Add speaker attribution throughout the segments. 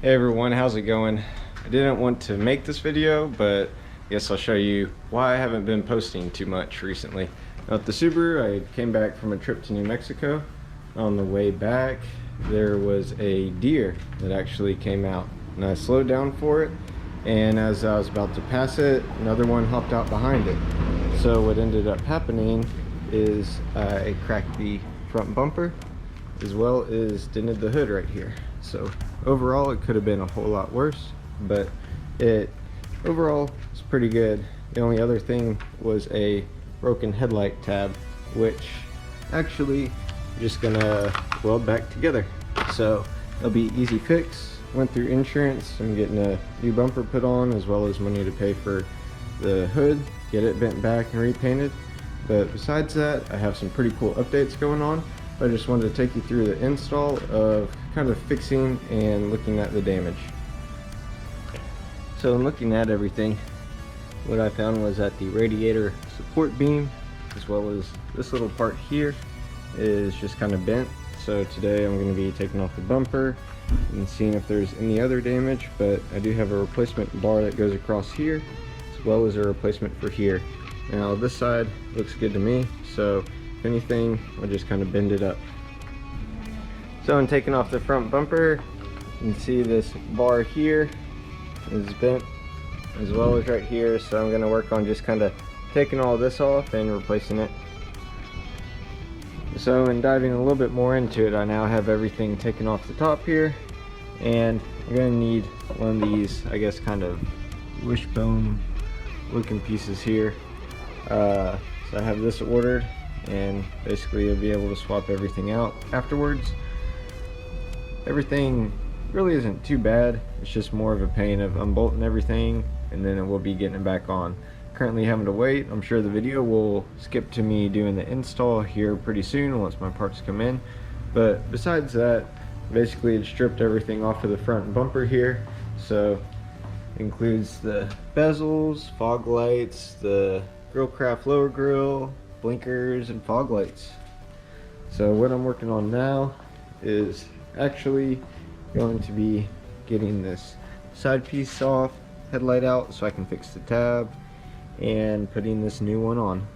Speaker 1: Hey everyone, how's it going? I didn't want to make this video, but I guess I'll show you why I haven't been posting too much recently. Now, with the Subaru, I came back from a trip to New Mexico. On the way back, there was a deer that actually came out, and I slowed down for it, and as I was about to pass it, another one hopped out behind it. So what ended up happening is I cracked the front bumper as well as dented the hood right here. So overall it could have been a whole lot worse, but it overall is pretty good. The only other thing was a broken headlight tab, which actually I'm just gonna weld back together. So it'll be easy fix. Went through insurance. I'm getting a new bumper put on, as well as money to pay for the hood, get it bent back and repainted. But besides that, I have some pretty cool updates going on. I just wanted to take you through the install of kind of fixing and looking at the damage. So in looking at everything, what I found was that the radiator support beam, as well as this little part here, is just kind of bent. So today I'm going to be taking off the bumper and seeing if there's any other damage, but I do have a replacement bar that goes across here, as well as a replacement for here. Now this side looks good to me, so if anything, I'll just kind of bend it up. So in taking off the front bumper, you can see this bar here is bent, as well as right here. So I'm going to work on just kind of taking all this off and replacing it. So in diving a little bit more into it, I now have everything taken off the top here, and I'm going to need one of these, I guess, kind of wishbone looking pieces here. So I have this ordered, and basically you'll be able to swap everything out afterwards. Everything really isn't too bad, it's just more of a pain of unbolting everything, and then it will be getting it back on. Currently having to wait. I'm sure the video will skip to me doing the install here pretty soon once my parts come in. But besides that, basically it stripped everything off of the front bumper here. So it includes the bezels, fog lights, the Grillcraft lower grill, blinkers, and fog lights. So what I'm working on now is actually going to be getting this side piece off, headlight out, so I can fix the tab, and putting this new one on.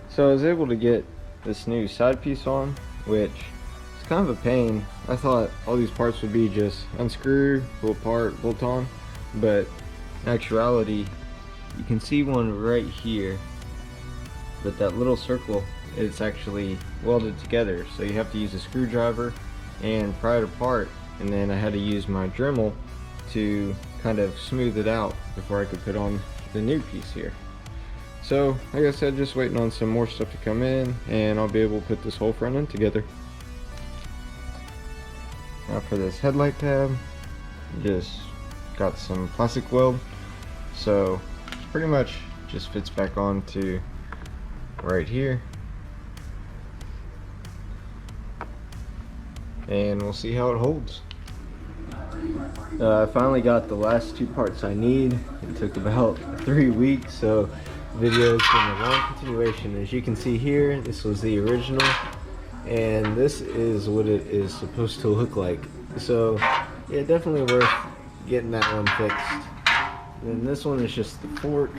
Speaker 1: So I was able to get this new side piece on, which is kind of a pain. I thought all these parts would be just unscrew, pull apart, bolt on, but in actuality you can see one right here, but that little circle, it's actually welded together, so you have to use a screwdriver and pry it apart, and then I had to use my Dremel to kind of smooth it out before I could put on the new piece here. So like I said, just waiting on some more stuff to come in, and I'll be able to put this whole front end together. Now for this headlight tab, just got some plastic weld, so pretty much just fits back on to right here, and we'll see how it holds. I finally got the last two parts I need. It took about 3 weeks, so the video has been a long continuation. As you can see here, this was the original, and this is what it is supposed to look like. So yeah, definitely worth getting that one fixed. And this one is just the fork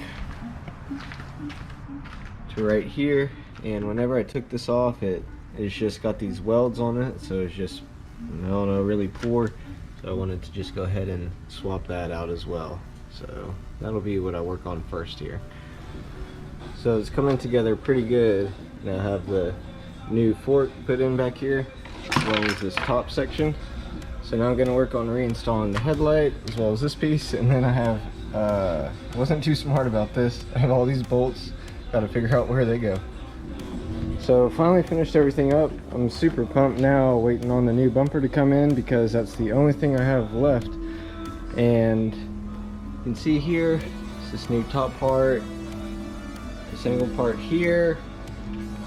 Speaker 1: to right here, and whenever I took this off, it's just got these welds on it, so it's just, I don't know, really poor. So I wanted to just go ahead and swap that out as well. So that'll be what I work on first here. So it's coming together pretty good. Now I have the new fork put in back here, as well as this top section. So now I'm going to work on reinstalling the headlight, as well as this piece, and then I have wasn't too smart about this. I have all these bolts, got to figure out where they go. So finally finished everything up. I'm super pumped now, waiting on the new bumper to come in, because that's the only thing I have left. And you can see here, it's this new top part, the single part here,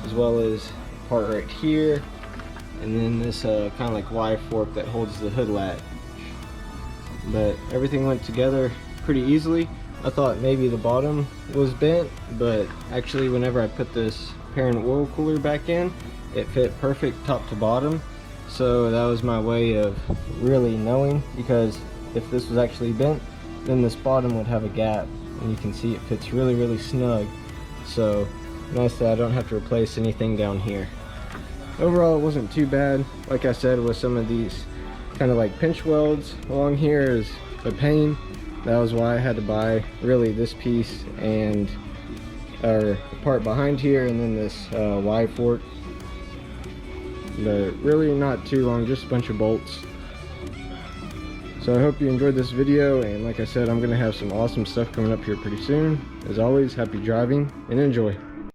Speaker 1: as well as part right here, and then this kind of like Y fork that holds the hood latch. But everything went together pretty easily. I thought maybe the bottom was bent, but actually whenever I put this parent oil cooler back in, it fit perfect top to bottom.
Speaker 2: So that was my way of really knowing, because if this was actually bent, then this bottom would have a gap, and you can see it fits really snug. So nice that I don't have to replace anything down here. Overall, it wasn't too bad. Like I said, with some of these kind of like pinch welds along here is a pain. That was why I had to buy really this piece and the part behind here, and then this Y fork. But really not too long, just a bunch of bolts. So I hope you enjoyed this video, and like I said, I'm gonna have some awesome stuff coming up here pretty soon. As always, happy driving and enjoy.